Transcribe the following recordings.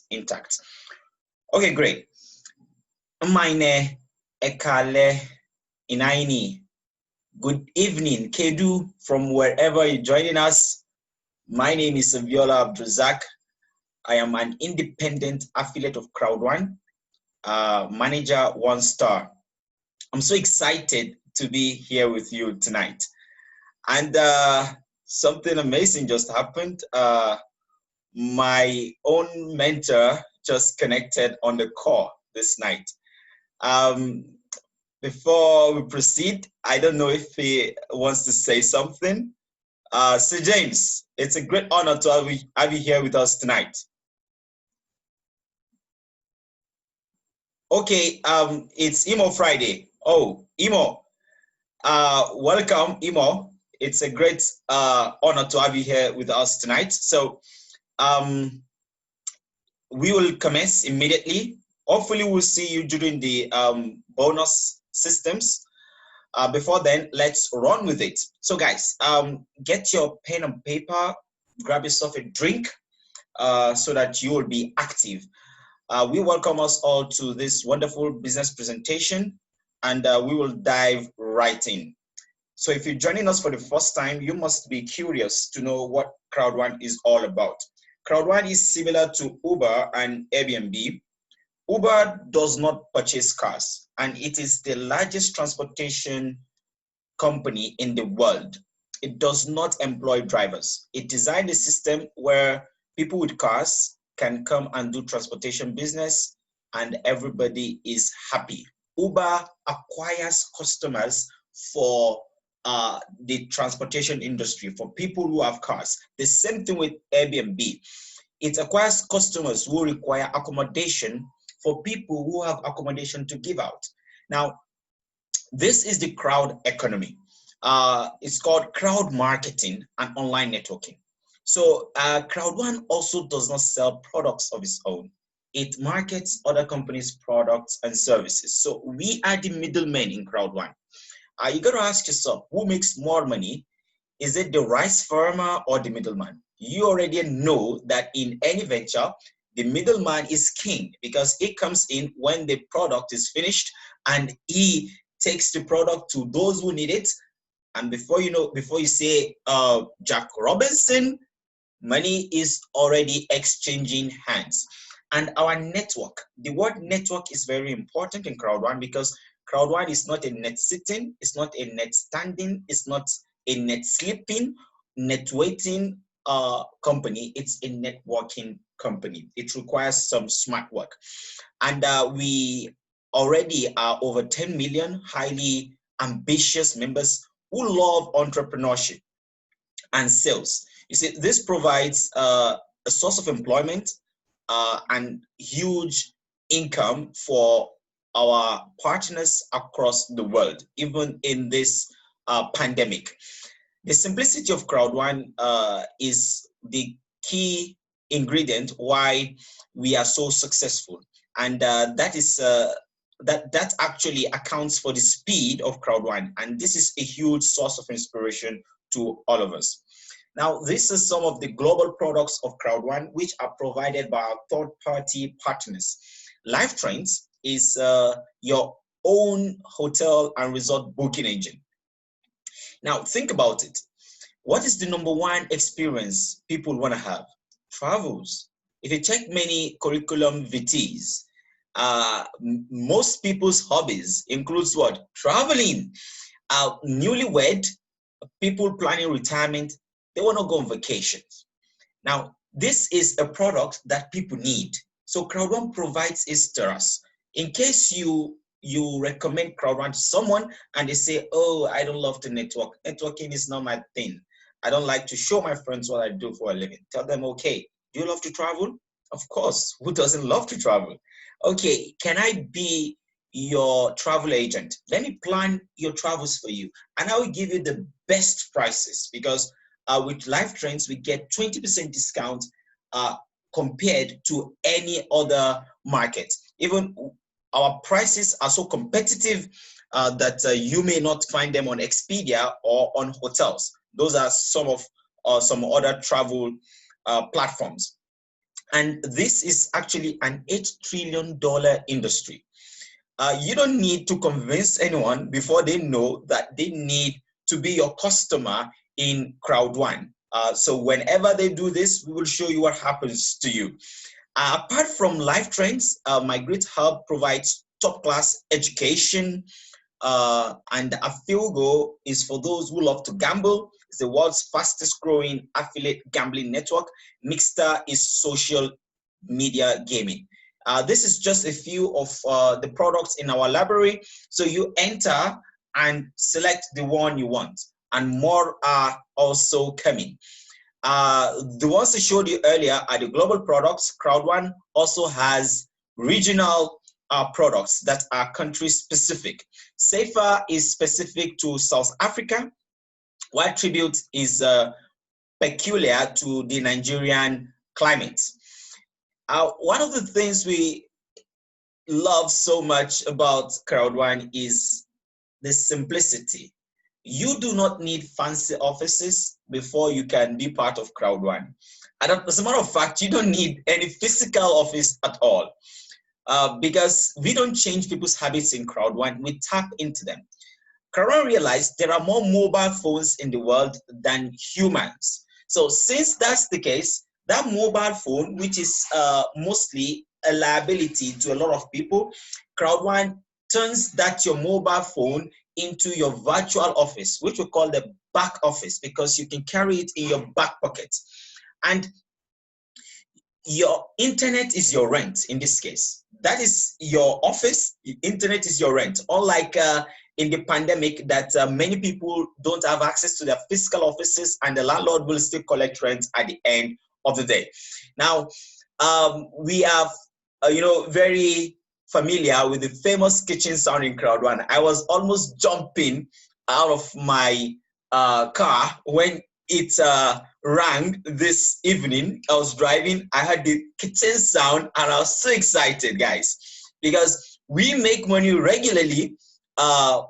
intact. Okay, great. Mine ekale inaini. Good evening, Kedu, from wherever you're joining us. My name is Saviola Abdrazak. I am an independent affiliate of Crowd1, manager 1-star. I'm so excited to be here with you tonight. And something amazing just happened. My own mentor just connected on the call this night. Before we proceed, I don't know if he wants to say something. Sir James, it's a great honor to have you here with us tonight. Okay, it's Imo Friday. Oh, Imo, welcome, Imo. It's a great honor to have you here with us tonight. So we will commence immediately. Hopefully we'll see you during the bonus systems. Before then, let's run with it. So guys, get your pen and paper, grab yourself a drink so that you will be active. We welcome us all to this wonderful business presentation, and we will dive right in. So if you're joining us for the first time, you must be curious to know what Crowd1 is all about. Crowd1 is similar to Uber and Airbnb. Uber does not purchase cars, and it is the largest transportation company in the world. It does not employ drivers. It designed a system where people with cars can come and do transportation business, and everybody is happy. Uber acquires customers for the transportation industry, for people who have cars. The same thing with Airbnb. It acquires customers who require accommodation for people who have accommodation to give out. Now, this is the crowd economy. It's called crowd marketing and online networking. So Crowd1 also does not sell products of its own. It markets other companies' products and services. So we are the middlemen in Crowd1. You got to ask yourself, who makes more money? Is it the rice farmer or the middleman? You already know that in any venture, the middleman is king because he comes in when the product is finished and he takes the product to those who need it. And before you say Jack Robinson, money is already exchanging hands. And our network, the word network is very important in Crowd1 because Crowd1 is not a net sitting, it's not a net standing, it's not a net sleeping, net waiting company, it's a networking company. It requires some smart work. And we already are over 10 million highly ambitious members who love entrepreneurship and sales. You see, this provides a source of employment and huge income for our partners across the world, even in this pandemic. The simplicity of Crowd1 is the key ingredient why we are so successful, and that actually accounts for the speed of Crowd1, and this is a huge source of inspiration to all of us. Now, this is some of the global products of Crowd1, which are provided by our third-party partners. LifeTrends is your own hotel and resort booking engine. Now, think about it. What is the #1 experience people want to have? Travels. If you check many curriculum vitaes, most people's hobbies includes what? Traveling. Newlywed, people planning retirement, they want to go on vacations. Now, this is a product that people need. So Crowd1 provides it to us. In case you recommend Crowd1 to someone and they say, oh, I don't love to network. Networking is not my thing. I don't like to show my friends what I do for a living. Tell them, okay, do you love to travel? Of course, who doesn't love to travel? Okay, can I be your travel agent? Let me plan your travels for you. And I will give you the best prices because with LifeTrends, we get 20% discount compared to any other market. Even our prices are so competitive that you may not find them on Expedia or on hotels. Those are some of some other travel platforms. And this is actually an $8 trillion industry. You don't need to convince anyone before they know that they need to be your customer in Crowd1. So whenever they do this, we will show you what happens to you. Apart from live trends, my Great Hub provides top-class education, and Afilgo is for those who love to gamble. It's the world's fastest growing affiliate gambling network. Mixter is social media gaming. This is just a few of the products in our library. So you enter and select the one you want, and more are also coming. The ones I showed you earlier are the global products. Crowd1 also has regional products that are country specific. Safer is specific to South Africa, while Tribute is peculiar to the Nigerian climate. One of the things we love so much about Crowd1 is the simplicity. You do not need fancy offices before you can be part of Crowd1. As a matter of fact, you don't need any physical office at all, because we don't change people's habits in Crowd1, we tap into them. Crowd1 realized there are more mobile phones in the world than humans. So since that's the case, that mobile phone, which is mostly a liability to a lot of people, Crowd1 turns that your mobile phone into your virtual office, which we call the back office, because you can carry it in your back pocket. And your internet is your rent in this case. That is your office, internet is your rent. Unlike in the pandemic that many people don't have access to their physical offices, and the landlord will still collect rent at the end of the day. Now, we are, very familiar with the famous kitchen sound in Crowd1. I was almost jumping out of my car when it rang this evening. I was driving, I heard the kitchen sound, and I was so excited, guys, because we make money regularly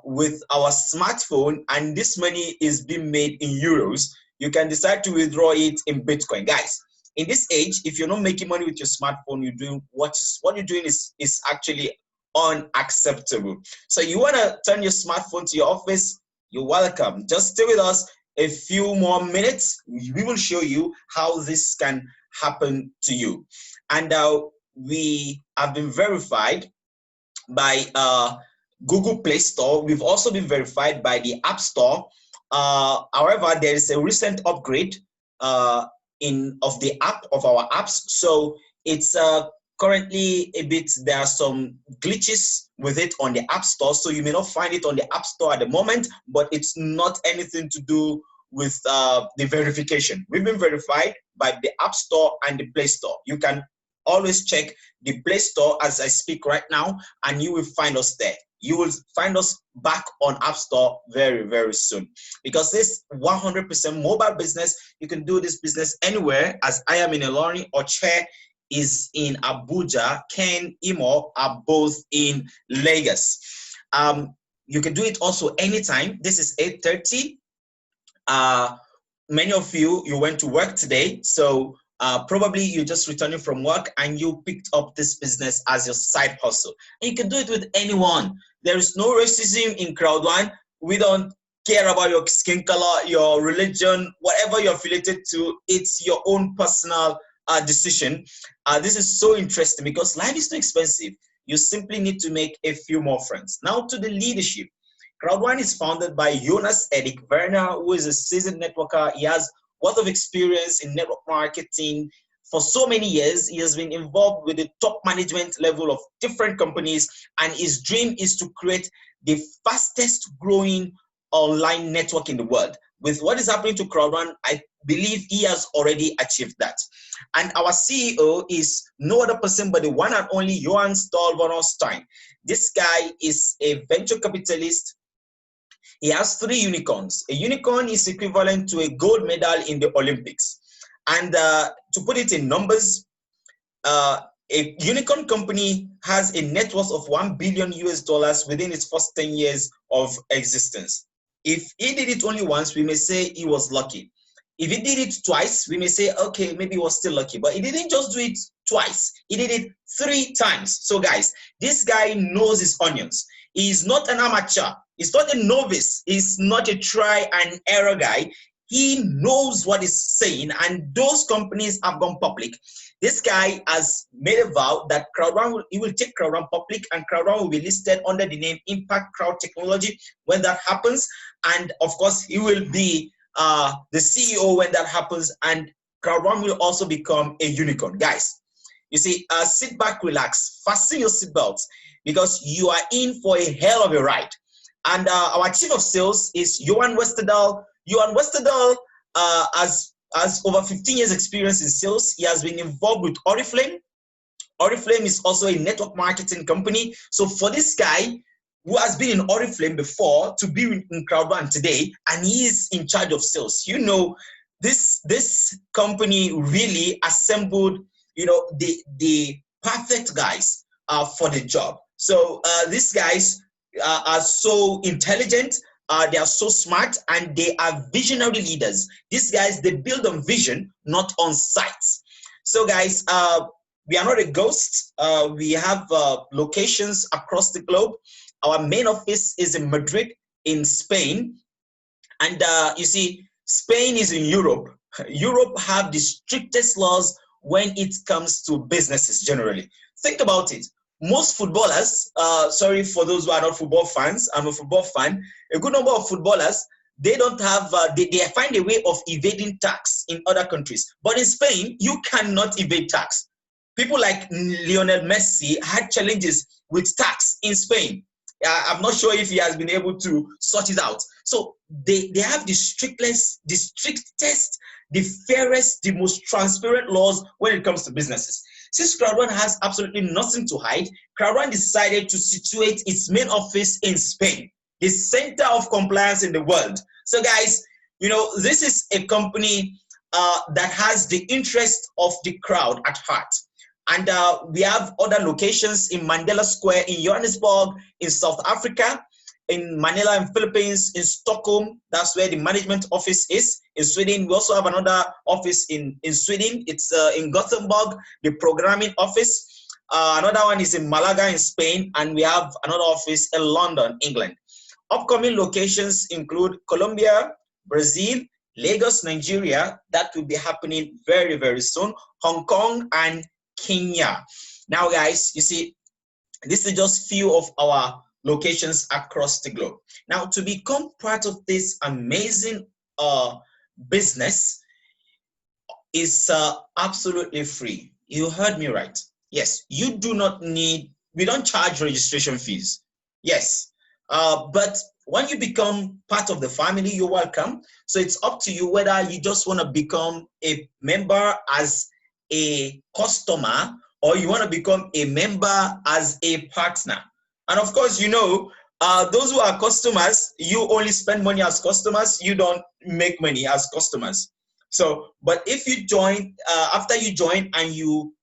with our smartphone, and this money is being made in euros. You can decide to withdraw it in Bitcoin. Guys, in this age, if you're not making money with your smartphone, you're doing what you're doing is actually unacceptable. So you want to turn your smartphone to your office, you're welcome. Just stay with us a few more minutes. We will show you how this can happen to you. And we have been verified by Google Play Store. We've also been verified by the App Store. However, there is a recent upgrade of our apps. So it's currently a bit, there are some glitches with it on the App Store. So you may not find it on the App Store at the moment, but it's not anything to do with the verification. We've been verified by the App Store and the Play Store. You can always check the Play Store as I speak right now, and you will find us there. You will find us back on App Store very, very soon, because this 100% mobile business, you can do this business anywhere, as I am in Ilorin, or Che is in Abuja, Ken, Imo are both in Lagos. You can do it also anytime. This is 8:30. Many of you went to work today, so probably you're just returning from work and you picked up this business as your side hustle. And you can do it with anyone. There is no racism in Crowd1. We don't care about your skin color, your religion, whatever you're affiliated to. It's your own personal decision. This is so interesting because life is too expensive. You simply need to make a few more friends. Now to the leadership. Crowd1 is founded by Jonas Erik Werner, who is a seasoned networker. He has a lot of experience in network marketing. For so many years, he has been involved with the top management level of different companies, and his dream is to create the fastest growing online network in the world. With what is happening to Crowd1, I believe he has already achieved that. And our CEO is no other person but the one and only Johan Stolvornstein. This guy is a venture capitalist. He has 3 unicorns. A unicorn is equivalent to a gold medal in the Olympics. And to put it in numbers, a unicorn company has a net worth of $1 billion within its first 10 years of existence. If he did it only once, we may say he was lucky. If he did it twice, we may say, okay, maybe he was still lucky. But he didn't just do it twice. He did it 3 times. So guys, this guy knows his onions. He's not an amateur. He's not a novice. He's not a try and error guy. He knows what he's saying, and those companies have gone public. This guy has made a vow that Crowd1 he will take Crowd1 public, and Crowd1 will be listed under the name Impact Crowd Technology when that happens. And of course, he will be the CEO when that happens, and Crowd1 will also become a unicorn. Guys, you see, sit back, relax, fasten your seatbelts, because you are in for a hell of a ride. And our chief of sales is Johan Westerdahl. Johan Westerdahl has over 15 years experience in sales. He has been involved with Oriflame. Oriflame is also a network marketing company. So for this guy who has been in Oriflame before to be in Crowd1 today, and he is in charge of sales, you know, this company really assembled, you know, the perfect guys for the job. So these guys are so intelligent. They are so smart, and they are visionary leaders. These guys, they build on vision, not on sights. So guys, we are not a ghost. We have locations across the globe. Our main office is in Madrid, in Spain. And you see, Spain is in Europe. Europe have the strictest laws when it comes to businesses generally. Think about it. Most footballers, sorry for those who are not football fans, I'm a football fan, a good number of footballers, they don't have, they find a way of evading tax in other countries. But in Spain, you cannot evade tax. People like Lionel Messi had challenges with tax in Spain. I'm not sure if he has been able to sort it out. So they have the strictest, the fairest, the most transparent laws when it comes to businesses. Since Crowd1 has absolutely nothing to hide, Crowd1 decided to situate its main office in Spain, the center of compliance in the world. So guys, you know, this is a company that has the interest of the crowd at heart. And we have other locations in Mandela Square in Johannesburg, in South Africa, in Manila in Philippines, in Stockholm. That's where the management office is. In Sweden, we also have another office in Sweden. It's in Gothenburg, the programming office. Another one is in Malaga in Spain, and we have another office in London, England. Upcoming locations include Colombia, Brazil, Lagos, Nigeria. That will be happening very, very soon. Hong Kong and Kenya. Now, guys, you see, this is just few of our locations across the globe. Now, to become part of this amazing business is absolutely free. You heard me right. Yes, you do not need, we don't charge registration fees. Yes, but when you become part of the family, you're welcome. So it's up to you whether you just want to become a member as a customer, or you want to become a member as a partner. And of course, you know, those who are customers, you only spend money as customers, you don't make money as customers. So, but if you join, after you join and you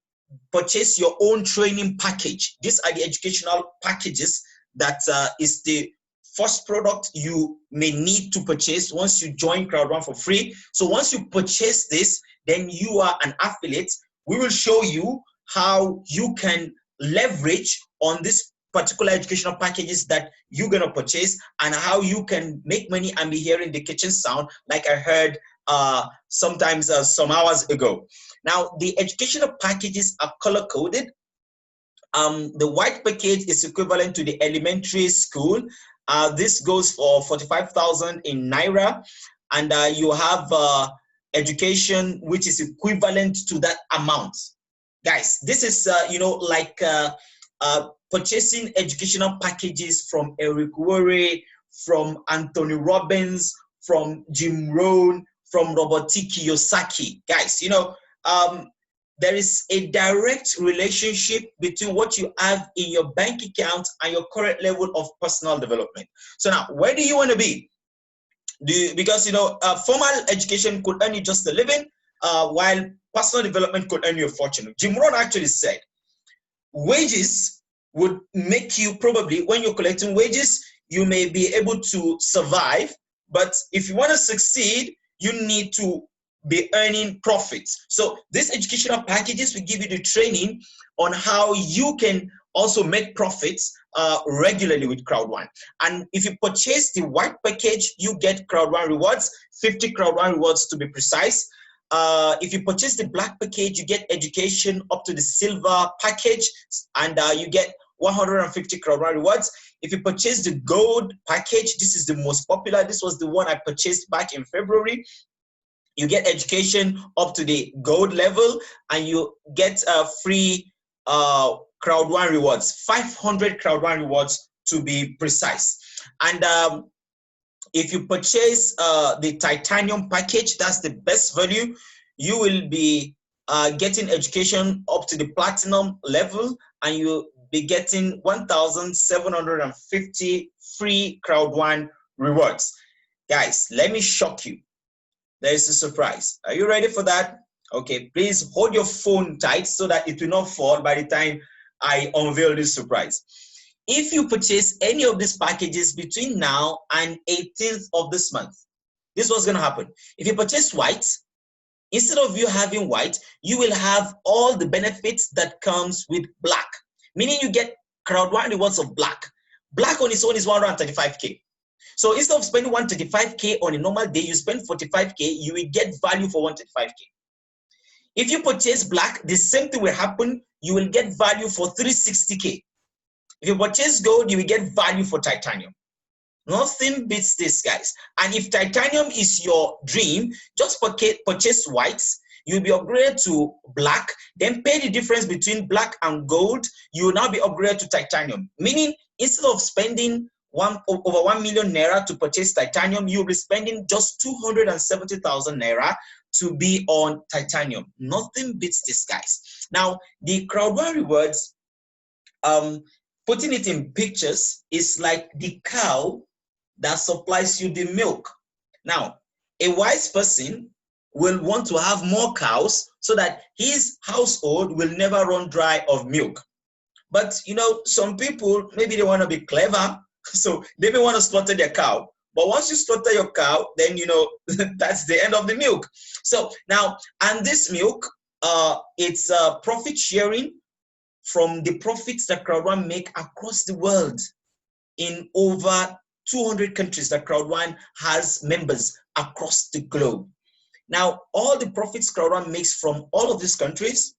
purchase your own training package, these are the educational packages that is the first product you may need to purchase once you join Crowd1 for free. So once you purchase this, then you are an affiliate. We will show you how you can leverage on this particular educational packages that you're going to purchase, and how you can make money and be hearing the kitchen sound like I heard sometimes some hours ago. Now, the educational packages are color coded. The white package is equivalent to the elementary school. This goes for 45,000 in Naira, and you have education which is equivalent to that amount. Guys, this is you know, like purchasing educational packages from Eric Worre, from Anthony Robbins, from Jim Rohn, from Robert T. Kiyosaki. Guys, you know, there is a direct relationship between what you have in your bank account and your current level of personal development. So now, where do you want to be? Because, you know, formal education could earn you just a living, while personal development could earn you a fortune. Jim Rohn actually said, wages would make you, probably when you're collecting wages, you may be able to survive. But if you want to succeed, you need to be earning profits. So these educational packages will give you the training on how you can also make profits regularly with Crowd1. And if you purchase the white package, you get Crowd1 rewards, 50 Crowd1 rewards to be precise. If you purchase the black package, you get education up to the silver package, and you get 150 Crowd1 rewards. If you purchase the gold package, this is the most popular. This was the one I purchased back in February. You get education up to the gold level, and you get free Crowd1 rewards, 500 Crowd1 rewards to be precise. And if you purchase the titanium package, that's the best value. You will be getting education up to the platinum level, and you'll be getting 1,750 free Crowd1 rewards. Guys, let me shock you. There is a surprise. Are you ready for that? Okay, please hold your phone tight so that it will not fall by the time I unveil this surprise. If you purchase any of these packages between now and 18th of this month, this is what's going to happen. If you purchase white, instead of you having white, you will have all the benefits that comes with black, meaning you get Crowd1 rewards of black. Black on its own is 135K. So instead of spending 135K on a normal day, you spend 45K, you will get value for 135K. If you purchase black, the same thing will happen. You will get value for 360K. If you purchase gold, you will get value for titanium. Nothing beats this, guys. And if titanium is your dream, just purchase whites. You'll be upgraded to black, then pay the difference between black and gold. You will now be upgraded to titanium. Meaning, instead of spending over 1 million naira to purchase titanium, you'll be spending just 270,000 naira to be on titanium. Nothing beats this, guys. Now, the Crowd1 rewards, putting it in pictures, is like the cow that supplies you the milk. Now, a wise person will want to have more cows so that his household will never run dry of milk. But, you know, some people, maybe they want to be clever, so they may want to slaughter their cow. But once you slaughter your cow, then, you know, that's the end of the milk. So now, and this milk, it's profit sharing from the profits that Crowd1 make across the world in over 200 countries that Crowd1 has members across the globe. Now, all the profits Crowd1 makes from all of these countries,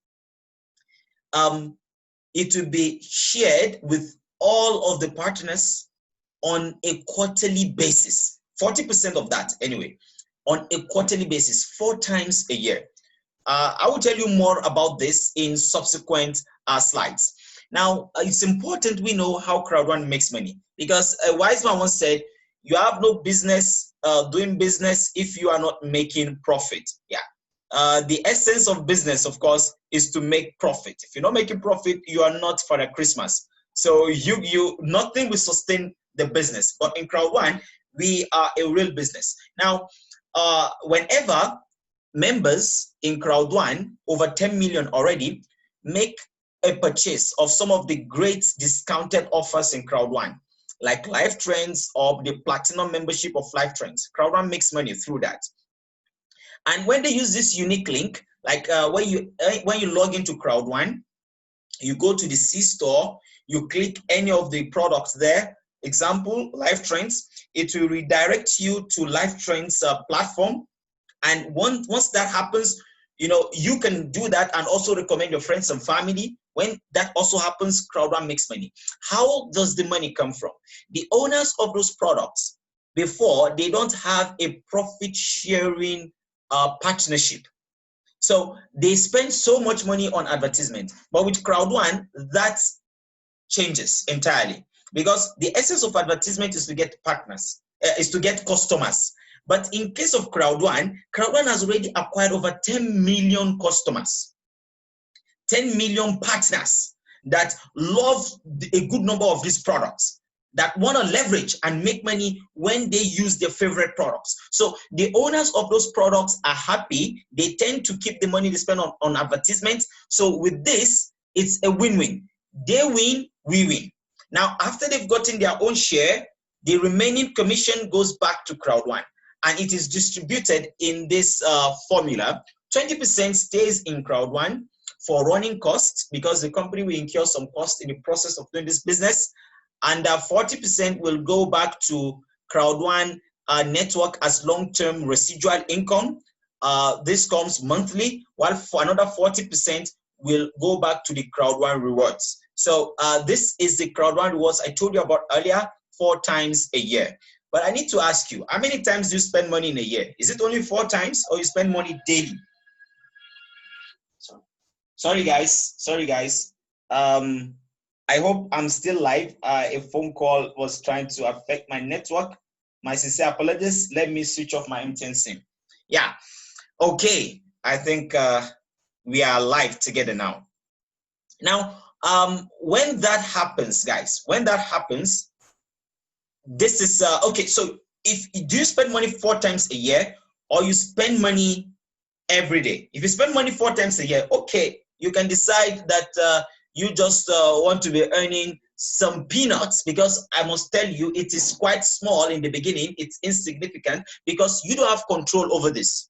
it will be shared with all of the partners on a quarterly basis. 40% of that, anyway, on a quarterly basis, 4 times a year. I will tell you more about this in subsequent slides. Now, it's important we know how Crowd1 makes money, because a wise man once said, you have no business doing business if you are not making profit. Yeah. The essence of business, of course, is to make profit. If you're not making profit, you are not Father Christmas. So nothing will sustain the business. But in Crowd1, we are a real business. Now, whenever members in Crowd1, over 10 million already, make a purchase of some of the great discounted offers in Crowd1, like Life Trends or the platinum membership of Life Trends, Crowd1 makes money through that. And when they use this unique link, like when you log into Crowd1, you go to the C store, you click any of the products there. Example, Life Trends. It will redirect you to Life Trends platform. And once that happens, you know, you can do that and also recommend your friends and family. When that also happens, Crowd1 makes money. How does the money come from? The owners of those products, before, they don't have a profit sharing partnership. So they spend so much money on advertisement. But with Crowd1, that changes entirely, because the essence of advertisement is to get partners, is to get customers. But in case of Crowd1 has already acquired over 10 million customers, 10 million partners that love a good number of these products, that want to leverage and make money when they use their favorite products. So the owners of those products are happy. They tend to keep the money they spend on advertisements. So with this, it's a win-win. They win, we win. Now, after they've gotten their own share, the remaining commission goes back to Crowd1. and it is distributed in this formula. 20% stays in Crowd1 for running costs, because the company will incur some cost in the process of doing this business, and 40% will go back to Crowd1 network as long-term residual income. This comes monthly, while for another 40% will go back to the Crowd1 rewards. So this is the Crowd1 rewards I told you about earlier, 4 times a year. But I need to ask you, how many times do you spend money in a year? Is it only 4 times, or you spend money daily? Sorry guys. I hope I'm still live. A phone call was trying to affect my network. My sincere apologies. Let me switch off my MTN SIM. Yeah, okay. I think we are live together now. Now, when that happens, guys, this is okay. So do you spend money 4 times a year, or you spend money every day? If you spend money 4 times a year, okay, you can decide that you just want to be earning some peanuts, because I must tell you, it is quite small in the beginning. It's insignificant because you don't have control over this.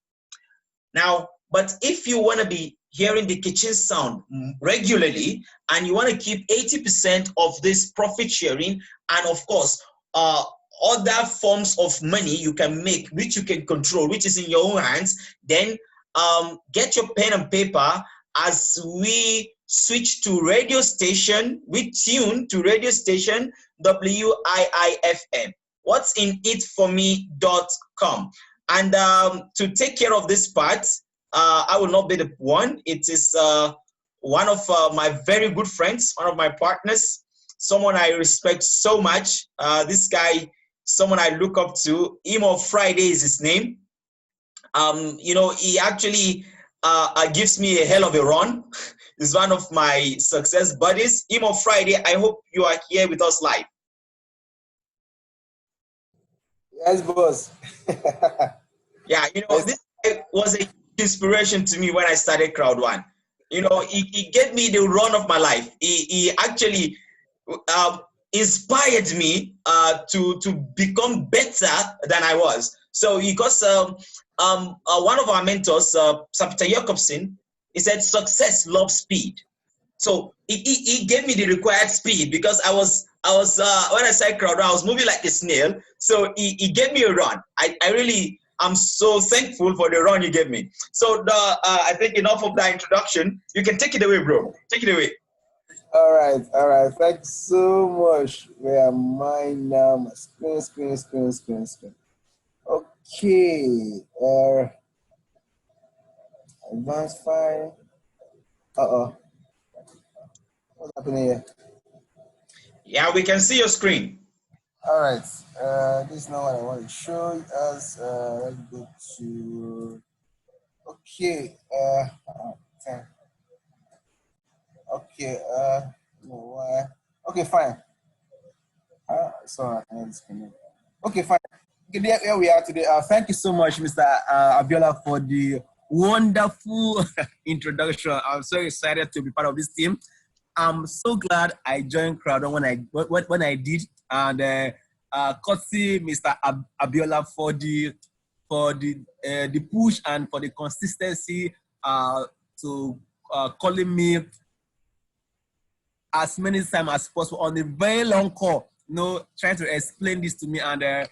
Now, but if you want to be hearing the kitchen sound regularly, and you want to keep 80% of this profit sharing, and of course, other forms of money you can make, which you can control, which is in your own hands, then get your pen and paper as we switch to radio station. We tune to radio station WIIFM. What's in it for me.com. And to take care of this part, I will not be the one. It is one of my very good friends, one of my partners, someone I respect so much. This guy, someone I look up to. Emo Friday is his name. You know, he actually gives me a hell of a run. He's one of my success buddies. Emo Friday, I hope you are here with us live. Yes, boss. Yeah, you know, this was an inspiration to me when I started Crowd1. You know, he gave me the run of my life. He actually inspired me to become better than I was. So because one of our mentors, Peter Jacobson, he said, success loves speed. So he gave me the required speed, because I was when I started Crowd1, I was moving like a snail. So he gave me a run. I'm so thankful for the run you gave me. So I think enough of that introduction. You can take it away, bro. Take it away. All right. Thanks so much. Where am I now? My screen. Okay. Advanced file. What's happening here? Yeah, we can see your screen. All right. This is not what I want to show us. Let's go to. Okay. Okay. No, why? Okay, fine. Sorry. Okay, fine. Okay, there we are today. Thank you so much, Mr. Abiola, for the wonderful introduction. I'm so excited to be part of this team. I'm so glad I joined Crowd1 when I did, and courtesy Mr. Abiola for the push and for the consistency to calling me as many times as possible on a very long call, trying to explain this to me. And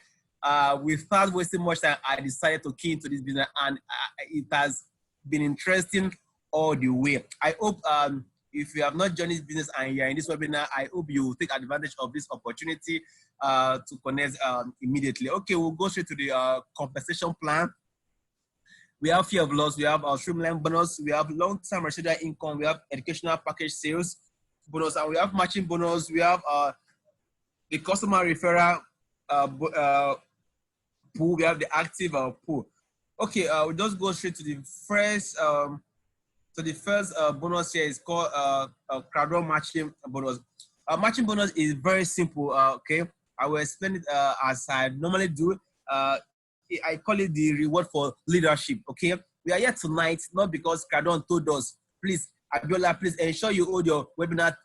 without wasting much time, I decided to key into this business, and it has been interesting all the way. I hope if you have not joined this business and you're in this webinar, I hope you take advantage of this opportunity to connect immediately. Okay, we'll go straight to the compensation plan. We have fear of loss, we have our streamline bonus, we have long-term residual income, we have educational package sales bonus, and we have matching bonus. We have the customer referral pool. We have the active pool. Okay, we'll just go straight to the first. So the first bonus here is called Crowd1 matching bonus. Matching bonus is very simple. Okay, I will explain it as I normally do. I call it the reward for leadership. Okay, we are here tonight not because Crowd1 told us, please, Abiola, please ensure you hold your webinar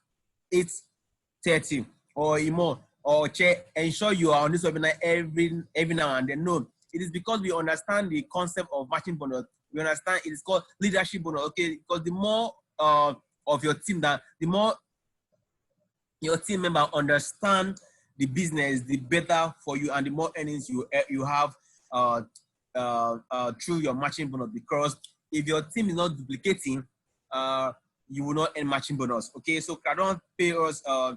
8:30 or more, or ensure you are on this webinar every now and then. No, It is because we understand the concept of matching bonus. We understand it is called leadership bonus, okay? Because the more of your team, that the more your team member understand the business, the better for you, and the more earnings you have through your matching bonus. Because if your team is not duplicating, you will not earn matching bonus. Okay, so Crowd1 pay us all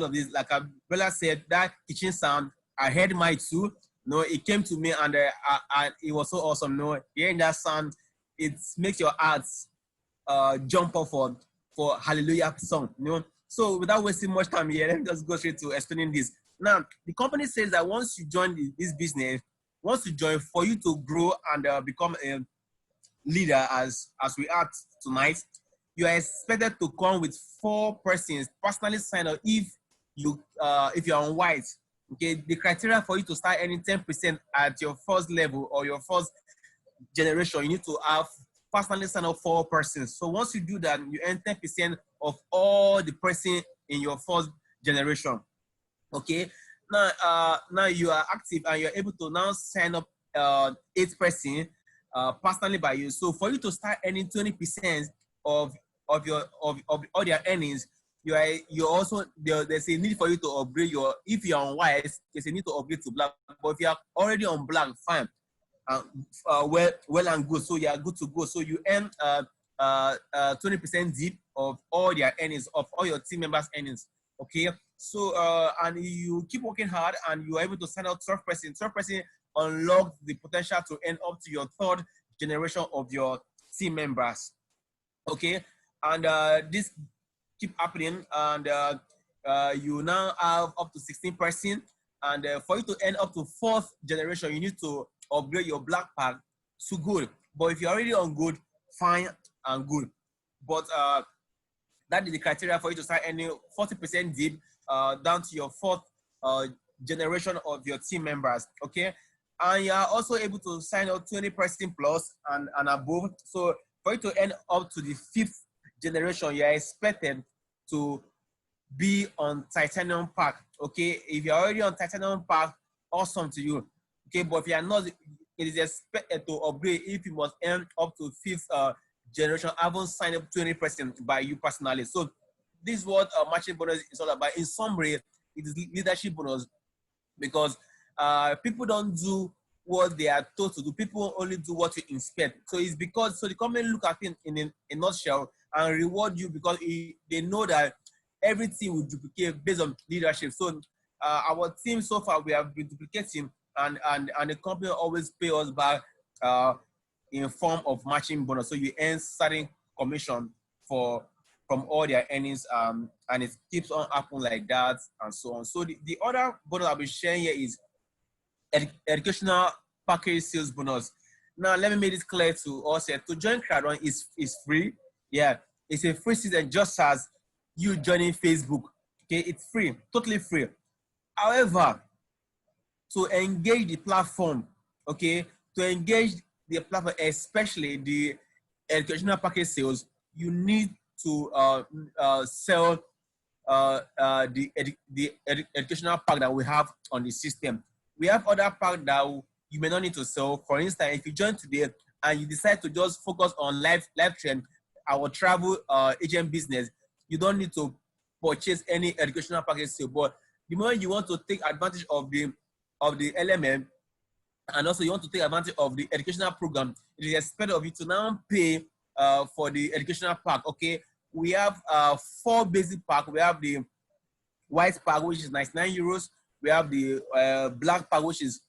of this. Like Bella said, that kitchen sound, I heard my too. No, it came to me and it was so awesome. No, hearing that sound, it makes your hearts jump off for hallelujah song. You know. So without wasting much time here, let me just go straight to explaining this. Now, the company says that once you join this business, once you join, for you to grow and become a leader as we are tonight, you are expected to come with 4 persons personally signed up if you're on white. Okay, the criteria for you to start earning 10% at your first level or your first generation, you need to have personally signed up 4 persons. So once you do that, you earn 10% of all the person in your first generation. Okay, now you are active and you're able to now sign up 8 person personally by you. So for you to start earning 20% of all their earnings, you also there's a need for you to upgrade your, if you're on white, there's a need to upgrade to black. But if you are already on black, fine. Well and good. So you are good to go. So you earn 20% dip of all their earnings, of all your team members' earnings. Okay. So and you keep working hard and you are able to sign out 12 person. 12 person unlock the potential to earn up to your 3rd generation of your team members. Okay. And this keep happening, and you now have up to 16 person. And for you to earn up to 4th generation, you need to upgrade your black pack to good. But if you're already on good, fine and good. But that is the criteria for you to start earning 40% dip down to your 4th generation of your team members. Okay, and you are also able to sign up 20% plus and above. So for you to earn up to the 5th generation, you are expected to be on titanium pack. Okay, if you're already on titanium pack, awesome to you. Okay, but if you are not, it is expected to upgrade if you must earn up to 5th generation. I haven't signed up 20% by you personally. So this is what matching bonus is all about. In summary, it is leadership bonus, because people don't do what they are told to do. People only do what you expect. So it's because, so the company look at it in a nutshell and reward you because they know that everything will duplicate based on leadership. So our team so far, we have been duplicating, and the company always pay us back in form of matching bonus. So you earn certain commission from all their earnings, and it keeps on happening like that and so on. So the other bonus I'll be sharing here is educational package sales bonus. Now let me make this clear to us here. To join Crowd1 is free. Yeah, it's a free season, just as you joining Facebook. Okay, it's free, totally free. However, to engage the platform, okay, to engage the platform, especially the educational package sales, you need to sell the educational pack that we have on the system. We have other pack that you may not need to sell. For instance, if you join today and you decide to just focus on live trend, our travel agent business, you don't need to purchase any educational package sale. But the moment you want to take advantage of the element, and also you want to take advantage of the educational program, it is expected of you to now pay for the educational pack. Okay, we have 4 basic pack. We have the white pack, which is 99 euros. We have the black pack, which is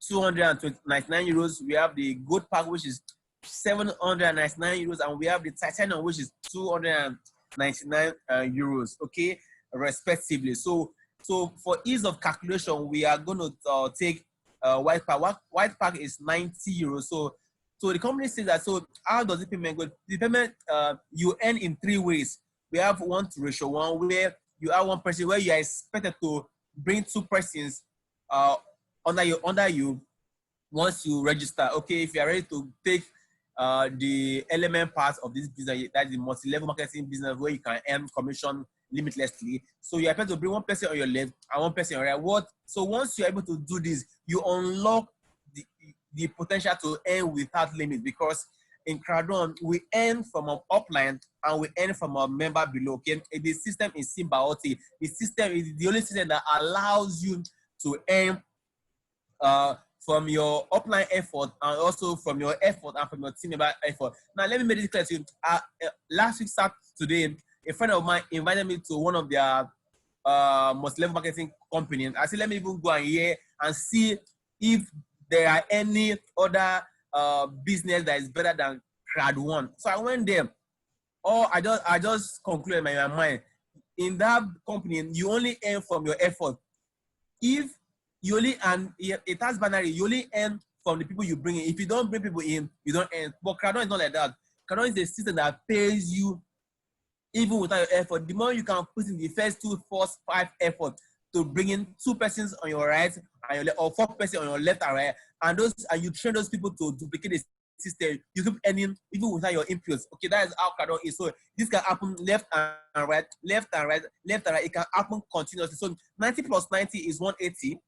299 euros. We have the gold pack, which is 799 euros, and we have the titanium, which is 299 euros. Okay, respectively. So for ease of calculation, we are going to take white pack. White pack is 90 euros. So the company says that. So how does the payment go? The payment you earn in 3 ways. We have 1:1, where you have 1 person where you are expected to bring 2 persons under you once you register. Okay, if you are ready to take the element part of this business, that is the multi-level marketing business where you can earn commission limitlessly. So you are able to bring 1 person on your left and 1 person on your right. So once you're able to do this, you unlock the potential to earn without limit, because in Crowd1 we earn from our upline and we earn from our member below. Okay, the system is symbiotic. The system is the only system that allows you to earn from your upline effort and also from your effort and from your team member effort. Now, let me make this clear to you. Last week, Saturday, a friend of mine invited me to one of their multi-level marketing companies. I said, let me even go and hear and see if there are any other business that is better than Crowd1. So I went there. I just concluded in my mind, in that company, you only earn from your effort. If you only, and it has binary, you only earn from the people you bring in. If you don't bring people in, you don't earn. But Crowd1 is not like that. Crowd1 is a system that pays you even without your effort. The more you can put in the first 2, 4, 5 effort to bring in 2 persons on your right and your left, or 4 persons on your left and right, and you train those people to duplicate the system, you keep earning even without your inputs. Okay, that is how Crowd1 is. So this can happen left and right, left and right, left and right. It can happen continuously. So 90 plus 90 is 180.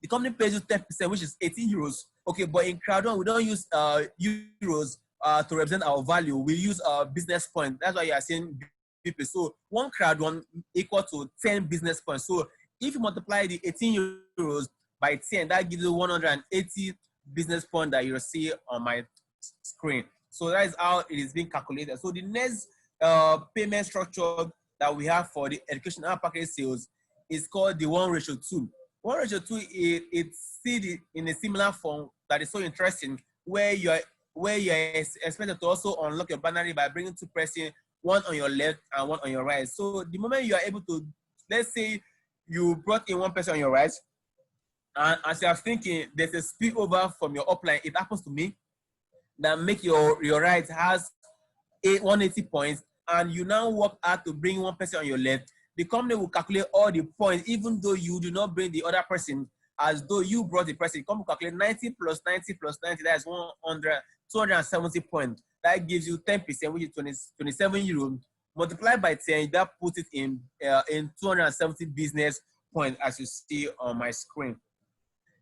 The company pays you 10%, which is 18 euros. Okay, but in Crowd1, we don't use euros to represent our value. We use business points. That's why you are seeing people. So 1 Crowd1 equal to 10 business points. So if you multiply the 18 euros by 10, that gives you 180 business points that you'll see on my screen. So that is how it is being calculated. So the next payment structure that we have for the education and package sales is called the 1:2. 1:2 it's seen in a similar form that is so interesting, where you're expected to also unlock your binary by bringing 2 persons, 1 on your left and 1 on your right. So the moment you are able to, let's say you brought in 1 person on your right, and as you are thinking, there's a spillover from your upline. It happens to me that make your right has 180 points, and you now work hard to bring 1 person on your left. The company will calculate all the points, even though you do not bring the other person, as though you brought the person. The company will calculate 90 plus 90 plus 90, that is 270 points. That gives you 10%, which is 27 euros. Multiplied by 10, that puts it in 270 business points, as you see on my screen.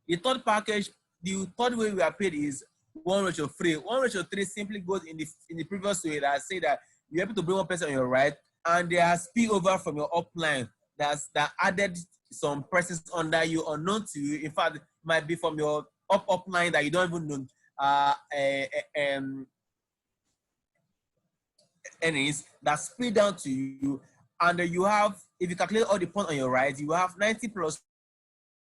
The third package, the third way we are paid is 1:3. 1:3 simply goes in the previous way that I say that you're able to bring 1 person on your right, and there are spillover from your upline that added some persons under you unknown to you. In fact, it might be from your upline that you don't even know earnings that spill down to you. And you have, if you calculate all the points on your right, you have 90 plus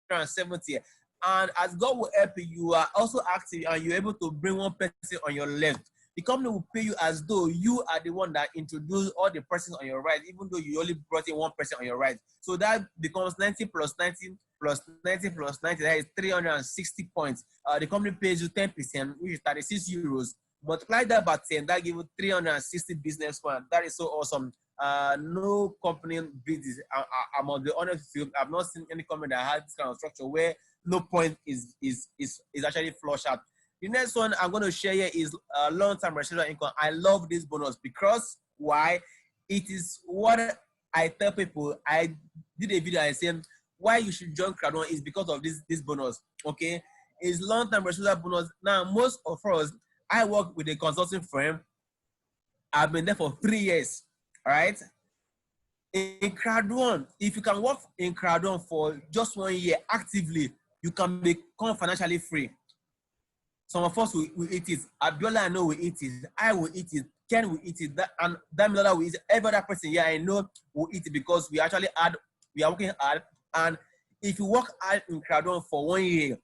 170. And as God will help you, you are also active and you're able to bring 1 person on your left. The company will pay you as though you are the one that introduced all the persons on your right, even though you only brought in 1 person on your right. So that becomes 90 plus 90 plus 90 plus 90, that is 360 points. The company pays you 10%, which is 36 euros. Multiply that by 10, that gives you 360 business points. That is so awesome. No company business. I'm on the honest field. I've not seen any company that has this kind of structure where no point is actually flushed out. The next one I'm going to share here is long-term residual income. I love this bonus because why? It is what I tell people. I did a video I said why you should join Crowd1 is because of this bonus. Okay, it's long-term residual bonus. Now, most of us, I work with a consulting firm. I've been there for 3 years. All right. In Crowd1, if you can work in Crowd1 for just 1 year actively, you can become financially free. Some of us will eat it. Abiola, I know will eat it. I will eat it. Ken will eat it. And Damilola will eat it. Every other person here I know will eat it because we actually we are working hard. And if you work hard in Crowd1 for 1 year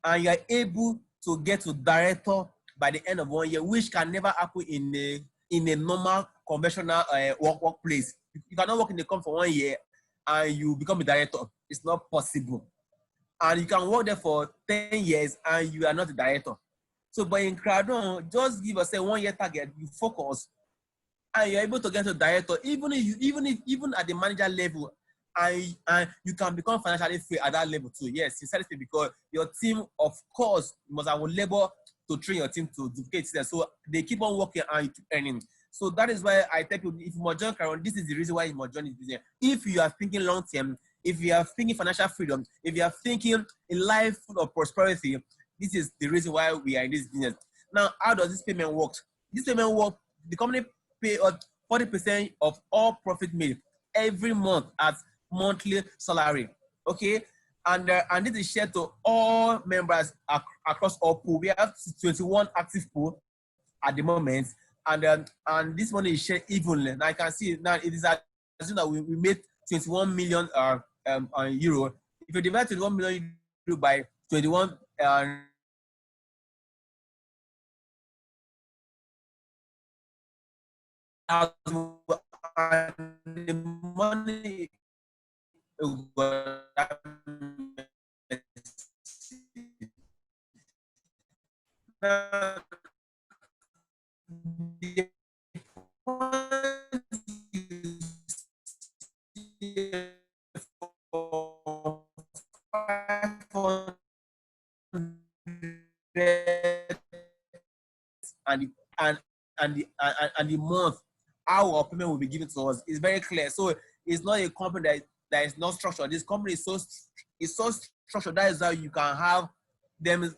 and you are able to get to director by the end of 1 year, which can never happen in a normal conventional workplace. You cannot work in the company for 1 year and you become a director. It's not possible. And you can work there for 10 years and you are not a director. So, but in Crowd1, just give us a 1 year target, you focus, and you're able to get to director, even at the manager level, and you can become financially free at that level too. Yes, sincerely, because your team, of course, must have labor to train your team to duplicate that. So they keep on working and you keep earning. So that is why I tell people, if you must join Crowd1, this is the reason why you must join this business. If you are thinking long term, if you are thinking financial freedom, if you are thinking a life full of prosperity, this is the reason why we are in this business. Now, how does this payment work? This payment work, the company pay 40% of all profit made every month as monthly salary. Okay, and this is shared to all members across all pool. We have 21 active pool at the moment, and this money is shared evenly. Now I can see now it is assumed that we made 21 million euro. If you divide 21 million euro by 21 the money and the month how our payment will be given to us is very clear. So it's not a company that is not structured. This company is so structured. That is how you can have them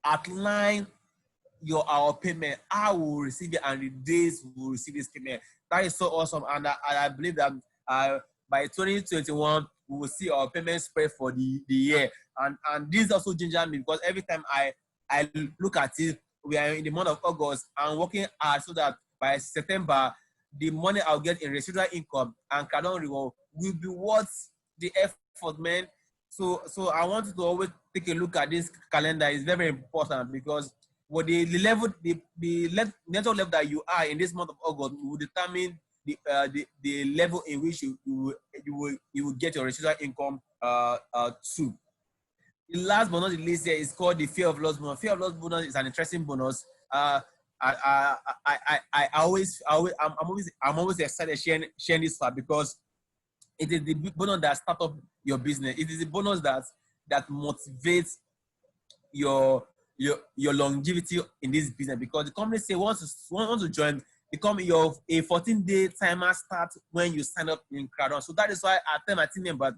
outline our payment, how we will receive it, and the days we will receive this payment. That is so awesome, and I believe that by 2021 we will see our payment spread for the year. And this also ginger me, because every time I look at it, we are in the month of August and working hard so that by September the money I'll get in residual income and Crowd1 reward will be worth the effort, man. So I want you to always take a look at this calendar. It's very, very important, because what the network level that you are in this month of August will determine the level in which you will get your residual income too. The last but not the least here is called the fear of loss bonus. Fear of loss bonus is an interesting bonus. I'm always excited sharing this part, because it is the bonus that starts up your business. It is the bonus that motivates your longevity in this business, because the company say want to join the company, your a 14-day timer starts when you sign up in Crowd1. So that is why I tell my team members,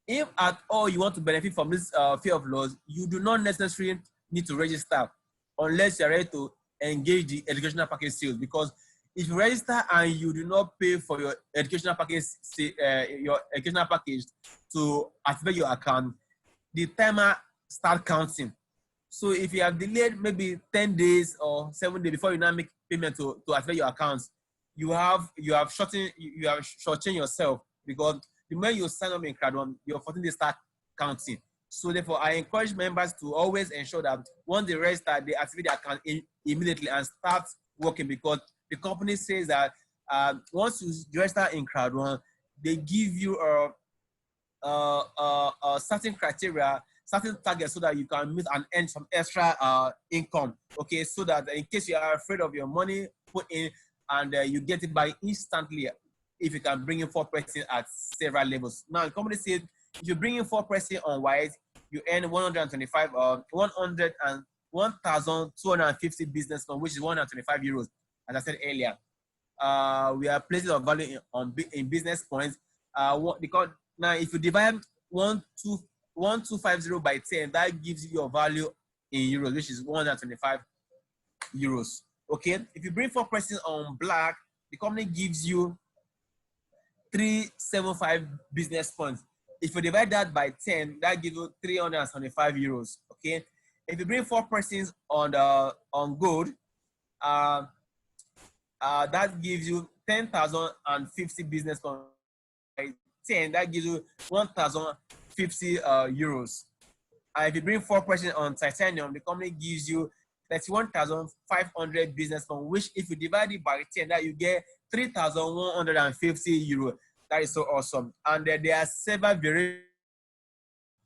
if at all you want to benefit from this fear of loss, you do not necessarily need to register unless you're ready to engage the educational package sales. Because if you register and you do not pay for your educational package, to activate your account, the timer start counting. So if you have delayed maybe 10 days or 7 days before you now make payment to activate your accounts, you have shortened yourself, because the moment you sign up in Crowd1, your 14 days start counting. So therefore, I encourage members to always ensure that once they register, they activate the account immediately and start working, because the company says that once you register in Crowd1, they give you a certain criteria, certain targets, so that you can meet and earn some extra income. Okay, so that in case you are afraid of your money put in, and you get it back instantly if you can bring in 4% at several levels. Now, the company said if you bring in 4% on white, you earn 1,250 business funds, which is 125 euros, as I said earlier. We are placing our value in business points. Now, if you divide 1250 by 10, that gives you your value in euros, which is 125 euros. Okay, if you bring 4% on black, the company gives you 375 business points. If you divide that by 10, that gives you 375 euros. Okay, if you bring 4% on gold, that gives you 10,050 business points. 10, that gives you 1,050 euros. And if you bring 4% on titanium, the company gives you 31,500 business points, which if you divide it by 10, that you get 3,150 euros. That is so awesome. And there are several variations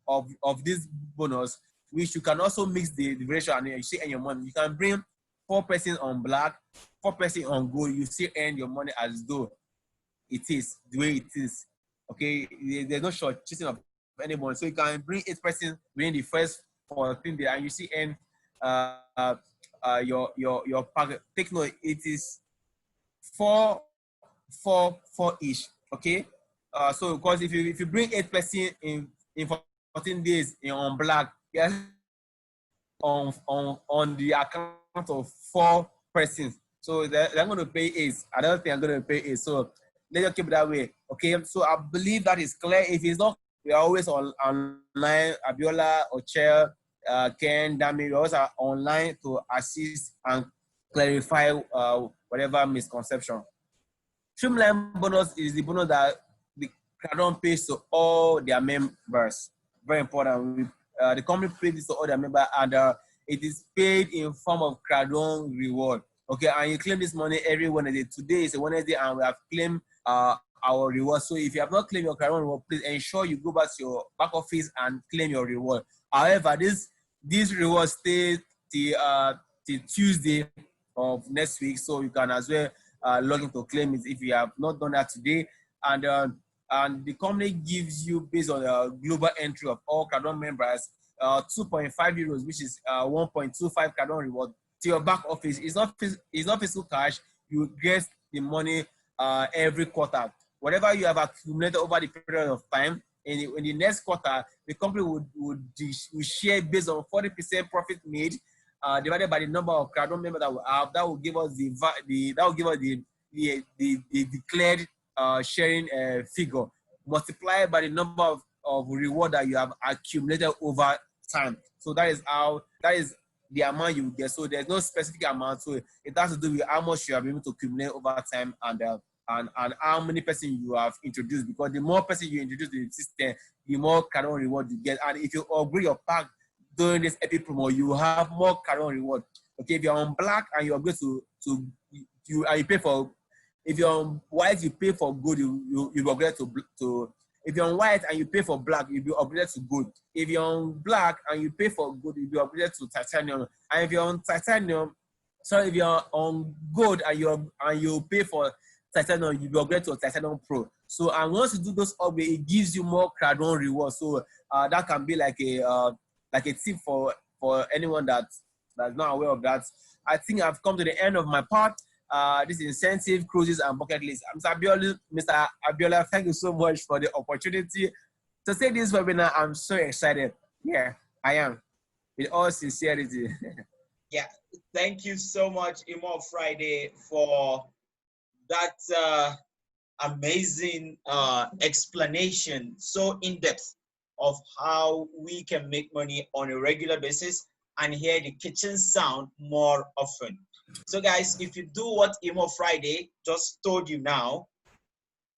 of this bonus, which you can also mix the ratio and you see earn your money. You can bring 4% on black, 4% on gold. You still earn your money as though it is the way it is. Okay, there's no short cheating of anyone. So you can bring 8% within the first 14 days, and you see earn your packet. Take note, it is 4 four each. Okay. So because if you bring 8 person in 14 days on black, yes, on the account of 4 persons. So they're going to pay 8. I don't think I'm going to pay 8. So let's just keep it that way. Okay. So I believe that is clear. If it's not, we are always online. Abiola, Ochel, Ken, Dami, we always are online to assist and clarify whatever misconception. Streamline bonus is the bonus that the Crowd1 pays to all their members. Very important. The company pays this to all their members, and it is paid in form of Crowd1 reward. Okay, and you claim this money every Wednesday. Today is a Wednesday, and we have claimed our reward. So if you have not claimed your Crowd1 reward, please ensure you go back to your back office and claim your reward. However, this reward stays till Tuesday of next week, so you can as well log in to claim it if you have not done that today. And the company gives you, based on the global entry of all Crowd1 members, 2.5 euros, which is 1.25 Crowd1 reward to your back office. It's not physical cash. You get the money every quarter. Whatever you have accumulated over the period of time, in the next quarter, the company would share based on 40% profit made, divided by the number of Crowd1 members that we have. That will give us the declared sharing figure, multiplied by the number of reward that you have accumulated over time. So that is the amount you get. So there's no specific amount. So it has to do with how much you have been able to accumulate over time, and how many persons you have introduced. Because the more persons you introduce to the system, the more Crowd1 reward you get. And if you upgrade your pack during this epic promo, you have more Crowd1 reward. Okay, if you're on black and you upgrade and you pay for, if you're on white, you pay for gold, you upgrade to. If you're on white and you pay for black, you'll be upgraded to gold. If you're on black and you pay for gold, you'll be upgraded to titanium. And if you're on titanium, if you're on gold and you pay for titanium, you'll be upgraded to titanium pro. So, and once you do those upgrades, it gives you more Crowd1 rewards. So that can be like a tip for anyone that's not aware of that. I think I've come to the end of my part. This incentive, cruises, and bucket list. Mr. Abiola, thank you so much for the opportunity to say this webinar. I'm so excited. Yeah, I am. With all sincerity. Yeah, thank you so much, Imo Friday, for that amazing explanation, so in depth, of how we can make money on a regular basis and hear the kitchen sound more often. So guys, if you do what Imo Friday just told you now,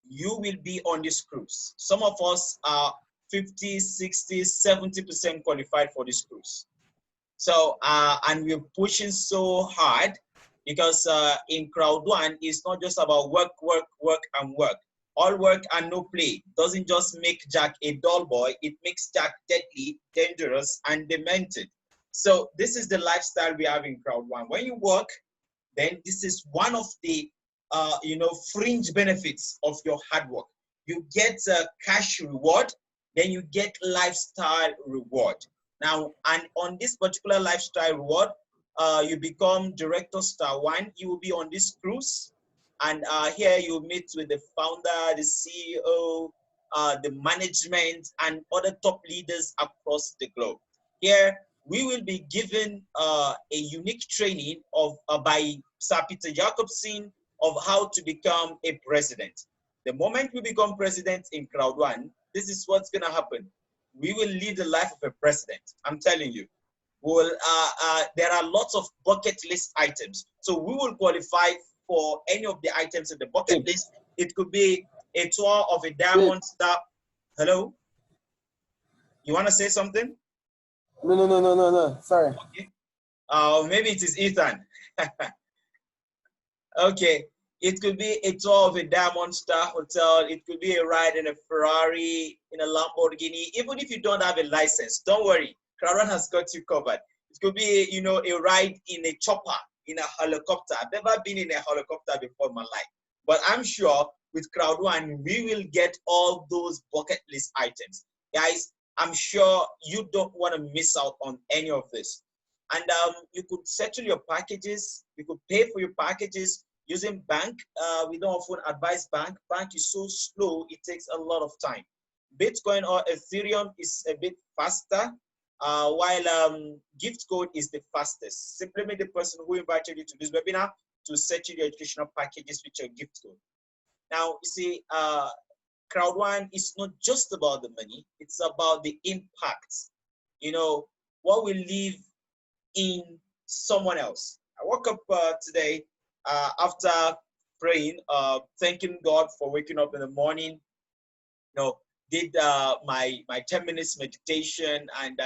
you will be on this cruise. Some of us are 50, 60, 70% qualified for this cruise. So, and we're pushing so hard because in Crowd1, it's not just about work, work, work, and work. All work and no play doesn't just make Jack a dull boy, it makes Jack deadly, dangerous, and demented. So this is the lifestyle we have in Crowd1. When you work, then this is one of the fringe benefits of your hard work. You get a cash reward, then you get lifestyle reward. Now, and on this particular lifestyle reward, you become Director Star 1. You will be on this cruise, and here you meet with the founder, the CEO, the management, and other top leaders across the globe. Here, we will be given a unique training by Sir Peter Jacobson of how to become a president. The moment we become president in Crowd1, this is what's going to happen. We will lead the life of a president. I'm telling you. There are lots of bucket list items. So we will qualify for any of the items in the bucket list. It could be a tour of a diamond star. Hello? You want to say something? No. Sorry. Okay. Maybe it is Ethan. Okay. It could be a tour of a Diamond Star Hotel. It could be a ride in a Ferrari, in a Lamborghini. Even if you don't have a license, don't worry. Crowd1 has got you covered. It could be, a ride in a chopper, in a helicopter. I've never been in a helicopter before in my life. But I'm sure with Crowd1, we will get all those bucket list items. Guys, I'm sure you don't want to miss out on any of this. And you could settle your packages. You could pay for your packages. using bank. We don't often advise bank. Bank is so slow, it takes a lot of time. Bitcoin or Ethereum is a bit faster, while gift code is the fastest. Simply meet the person who invited you to this webinar to set you the educational packages with your gift code. Now, you see, Crowd1 is not just about the money, it's about the impact. You know, what we leave in someone else. I woke up today after praying, thanking God for waking up in the morning. You know, did my 10 minutes meditation and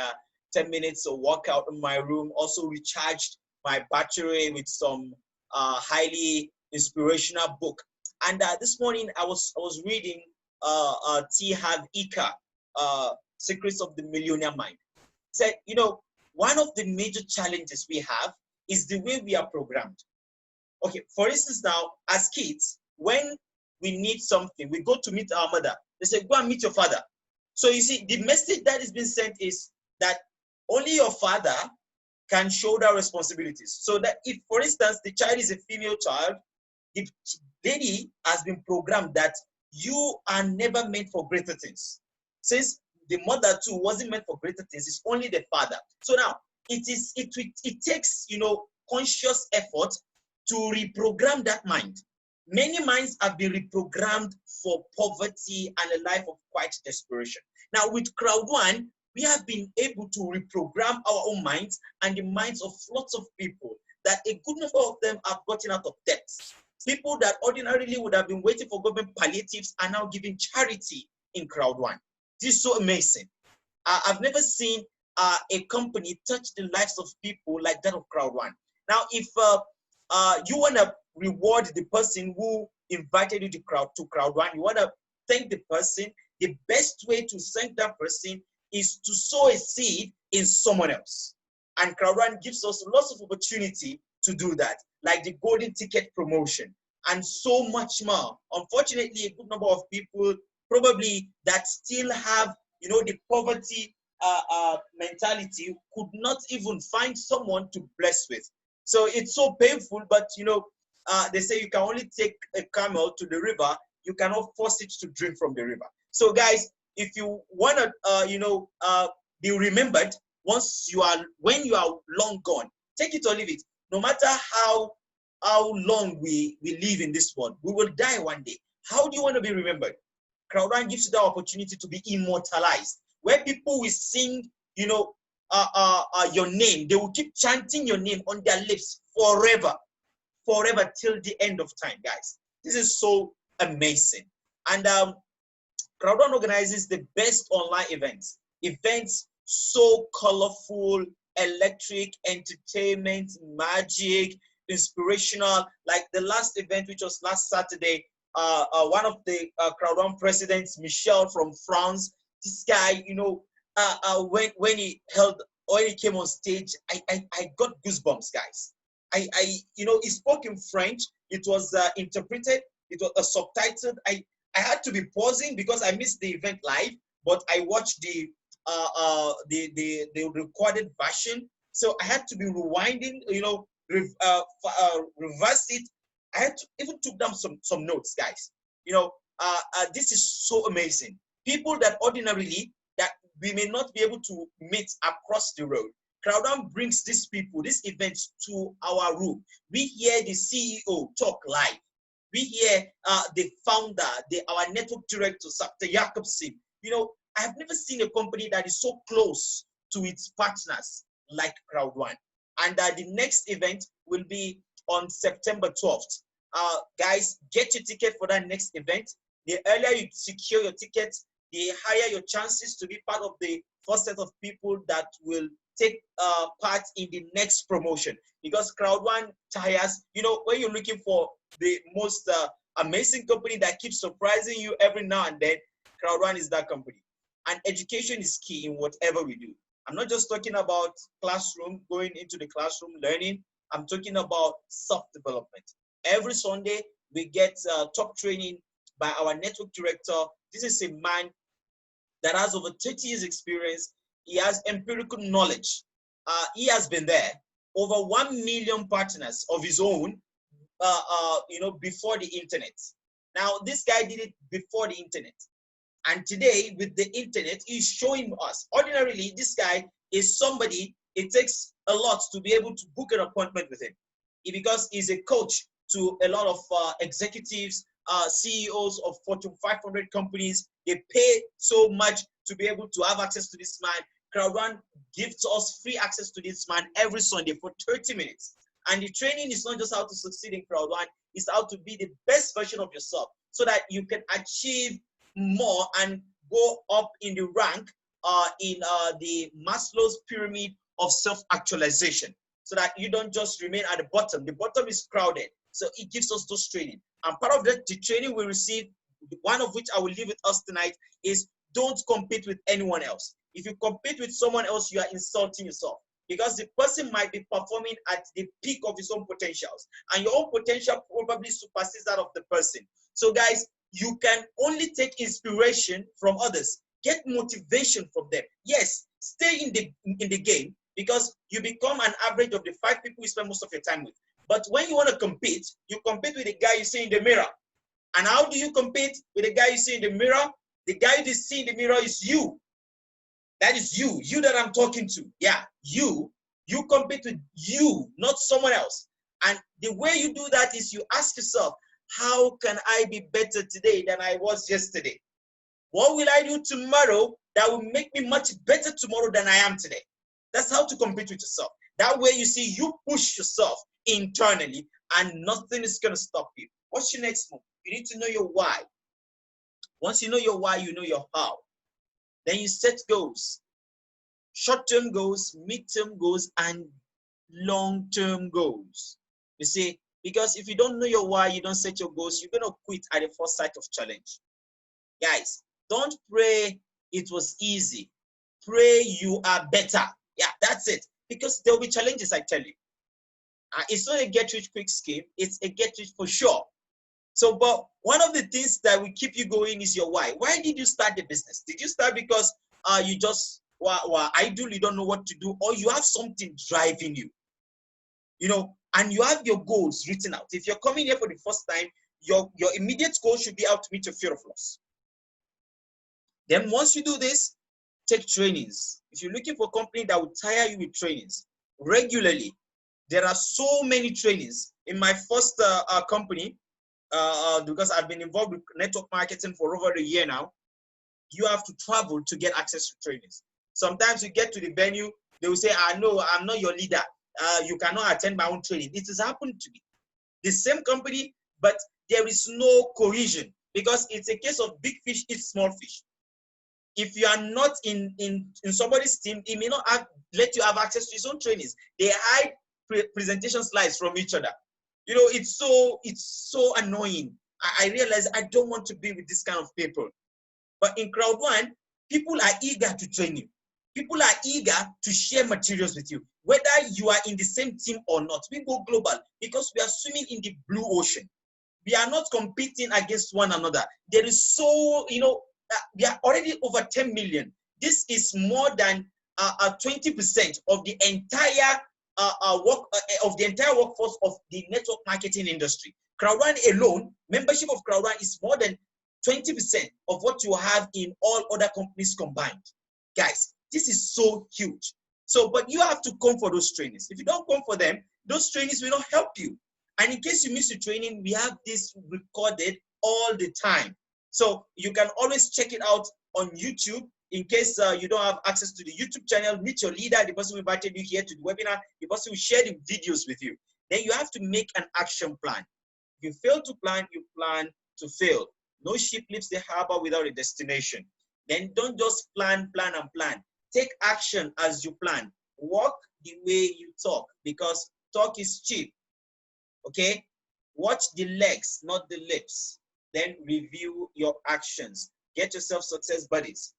10 minutes of workout in my room. Also recharged my battery with some highly inspirational book. And this morning I was reading T. Harv Eker, Secrets of the Millionaire Mind. He said, you know, one of the major challenges we have is the way we are programmed. Okay, for instance, now as kids, when we need something, we go to meet our mother. They say, go and meet your father. So you see, the message that is being sent is that only your father can shoulder responsibilities. So that if, for instance, the child is a female child, the lady has been programmed that you are never meant for greater things. Since the mother too wasn't meant for greater things, it's only the father. So now it takes, you know, conscious effort to reprogram that mind. Many minds have been reprogrammed for poverty and a life of quiet desperation. Now with Crowd1, we have been able to reprogram our own minds and the minds of lots of people, that a good number of them have gotten out of debt. People that ordinarily would have been waiting for government palliatives are now giving charity in Crowd1. This is so amazing. I've never seen a company touch the lives of people like that of Crowd1. Now, if you want to reward the person who invited you to Crowd1, you want to thank the person, the best way to thank that person is to sow a seed in someone else. And Crowd1 gives us lots of opportunity to do that, like the golden ticket promotion and so much more. Unfortunately, a good number of people probably that still have, you know, the poverty mentality could not even find someone to bless with. So it's so painful, but you know, they say you can only take a camel to the river, you cannot force it to drink from the river. So guys, if you want to, you know, be remembered when you are long gone, take it or leave it. No matter how long we live in this world, we will die one day. How do you want to be remembered? Crowd1 gives you the opportunity to be immortalized, where people will sing, you know, your name. They will keep chanting your name on their lips forever till the end of time, guys. This is so amazing. And Crowd1 organizes the best online events so colorful, electric, entertainment, magic, inspirational. Like the last event, which was last Saturday, one of the Crowd1 presidents, Michel from France, this guy, you know, when he came on stage, I got goosebumps, guys. You know, he spoke in French. It was interpreted. It was subtitled. I had to be pausing because I missed the event live, but I watched the recorded version. So I had to be rewinding, you know, reverse it. I had to even took down some notes, guys. You know, this is so amazing. People that ordinarily that we may not be able to meet across the road. Crowd1 brings these people, these events to our room. We hear the CEO talk live. We hear the founder, our network director, Dr. Jacobson. You know, I have never seen a company that is so close to its partners like Crowd1. And the next event will be on September 12th. Guys, get your ticket for that next event. The earlier you secure your tickets, the higher your chances to be part of the first set of people that will take part in the next promotion. Because Crowd1 tires, you know, when you're looking for the most amazing company that keeps surprising you every now and then, Crowd1 is that company. And education is key in whatever we do. I'm not just talking about classroom, going into the classroom, learning. I'm talking about self-development. Every Sunday, we get top training by our network director. This is a man that has over 30 years experience. He has empirical knowledge. He has been there. Over 1 million partners of his own before the internet. Now, this guy did it before the internet. And today, with the internet, he's showing us. Ordinarily, this guy is somebody, it takes a lot to be able to book an appointment with him. Because he's a coach to a lot of executives, CEOs of Fortune 500 companies. They pay so much to be able to have access to this man. Crowd1 gives us free access to this man every Sunday for 30 minutes. And the training is not just how to succeed in Crowd1, it's how to be the best version of yourself so that you can achieve more and go up in the rank in the Maslow's pyramid of self-actualization, so that you don't just remain at the bottom. The bottom is crowded. So it gives us those training. And part of the training we receive, one of which I will leave with us tonight, is don't compete with anyone else. If you compete with someone else, you are insulting yourself, because the person might be performing at the peak of his own potentials, and your own potential probably supersedes that of the person. So guys, you can only take inspiration from others, get motivation from them. Yes, stay in the game, because you become an average of the 5 people you spend most of your time with. But when you want to compete, you compete with the guy you see in the mirror. And how do you compete with the guy you see in the mirror? The guy you see in the mirror is you. That is you that I'm talking to. Yeah, you compete with you, not someone else. And the way you do that is you ask yourself, how can I be better today than I was yesterday? What will I do tomorrow that will make me much better tomorrow than I am today? That's how to compete with yourself. That way you see, you push yourself internally and nothing is going to stop you. What's your next move? You need to know your why. Once you know your why, you know your how. Then you set goals. Short-term goals, mid-term goals, and long-term goals. You see, because if you don't know your why, you don't set your goals, you're going to quit at the first sight of challenge. Guys, don't pray it was easy. Pray you are better. Yeah, that's it. Because there will be challenges, I tell you. It's not a get-rich-quick scheme. It's a get-rich for sure. So, but one of the things that will keep you going is your why. Why did you start the business? Did you start because you just were idle, you don't know what to do, or you have something driving you? You know, and you have your goals written out. If you're coming here for the first time, your immediate goal should be out to meet your fear of loss. Then once you do this, take trainings. If you're looking for a company that will tire you with trainings regularly, there are so many trainings. In my first company, because I've been involved with network marketing for over a year now, you have to travel to get access to trainings. Sometimes you get to the venue, they will say, no, I'm not your leader. You cannot attend my own training. It has happened to me. The same company, but there is no cohesion, because it's a case of big fish eat small fish. If you are not in somebody's team, he may not let you have access to his own trainings. They hide presentation slides from each other. You know, it's so annoying. I realize I don't want to be with this kind of people. But in Crowd1, people are eager to train you. People are eager to share materials with you, whether you are in the same team or not. We go global because we are swimming in the blue ocean. We are not competing against one another. There is so, we are already over 10 million. This is more than 20% of the entire workforce of the network marketing industry. Crowd1 alone, membership of Crowd1 is more than 20% of what you have in all other companies combined. Guys, this is so huge. So, but you have to come for those trainings. If you don't come for them, those trainings will not help you. And in case you miss the training, we have this recorded all the time. So you can always check it out on YouTube. In case you don't have access to the YouTube channel, meet your leader, the person who invited you here to the webinar, the person who shared the videos with you. Then you have to make an action plan. If you fail to plan, you plan to fail. No ship leaves the harbor without a destination. Then don't just plan. Take action as you plan. Walk the way you talk, because talk is cheap. Okay? Watch the legs, not the lips. Then review your actions. Get yourself success buddies.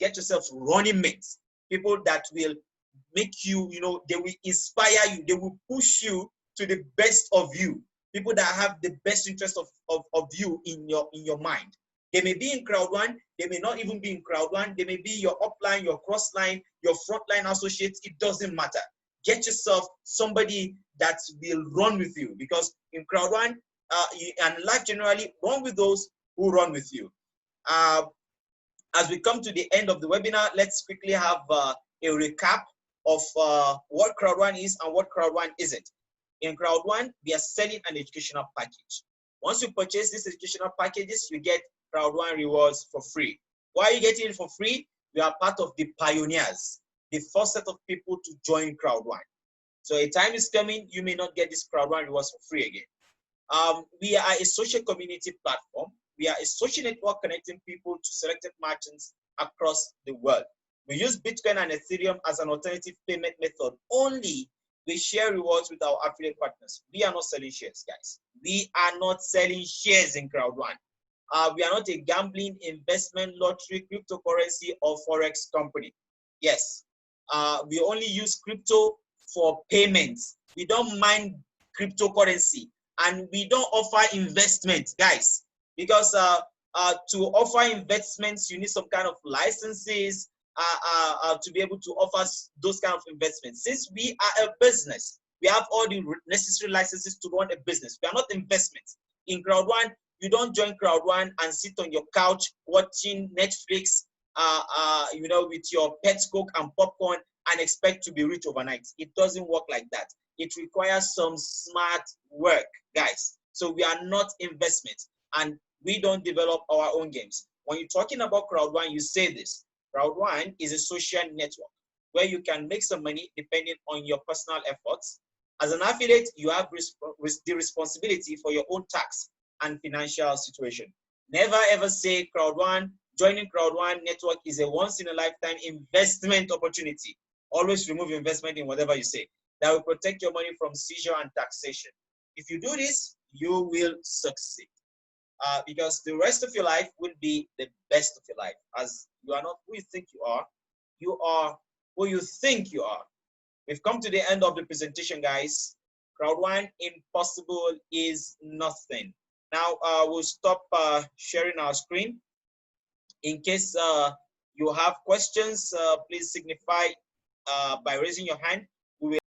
Get yourself running mates. People that will make you, they will inspire you. They will push you to the best of you. People that have the best interest of you in your mind. They may be in Crowd1. They may not even be in Crowd1. They may be your upline, your crossline, your frontline associates. It doesn't matter. get yourself somebody that will run with you, because in Crowd1 and life generally, run with those who run with you. As we come to the end of the webinar, let's quickly have a recap of what Crowd1 is and what Crowd1 isn't. In Crowd1, we are selling an educational package. Once you purchase these educational packages, you get Crowd1 rewards for free. Why are you getting it for free? You are part of the pioneers, the first set of people to join Crowd1. So a time is coming, you may not get this Crowd1 rewards for free again. We are a social community platform. We are a social network connecting people to selected merchants across the world. We use Bitcoin and Ethereum as an alternative payment method only. We share rewards with our affiliate partners. We are not selling shares, guys. We are not selling shares in Crowd1. We are not a gambling, investment, lottery, cryptocurrency, or forex company. Yes, we only use crypto for payments. We don't mind cryptocurrency, and we don't offer investment, guys, because to offer investments, you need some kind of licenses to be able to offer those kind of investments. Since we are a business, we have all the necessary licenses to run a business. We are not investments. In Crowd1, you don't join Crowd1 and sit on your couch watching Netflix, with your pet Coke and popcorn and expect to be rich overnight. It doesn't work like that. It requires some smart work, guys. So we are not investments, and we don't develop our own games. When you're talking about Crowd1, you say this. Crowd1 is a social network where you can make some money depending on your personal efforts. As an affiliate, you have the responsibility for your own tax and financial situation. Never ever say joining Crowd1 network is a once in a lifetime investment opportunity. Always remove investment in whatever you say. That will protect your money from seizure and taxation. If you do this, you will succeed. Because the rest of your life will be the best of your life. As you are not who you think you are who you think you are. We've come to the end of the presentation, guys. Crowd1, impossible is nothing. Now we'll stop sharing our screen. In case you have questions, please signify by raising your hand. We will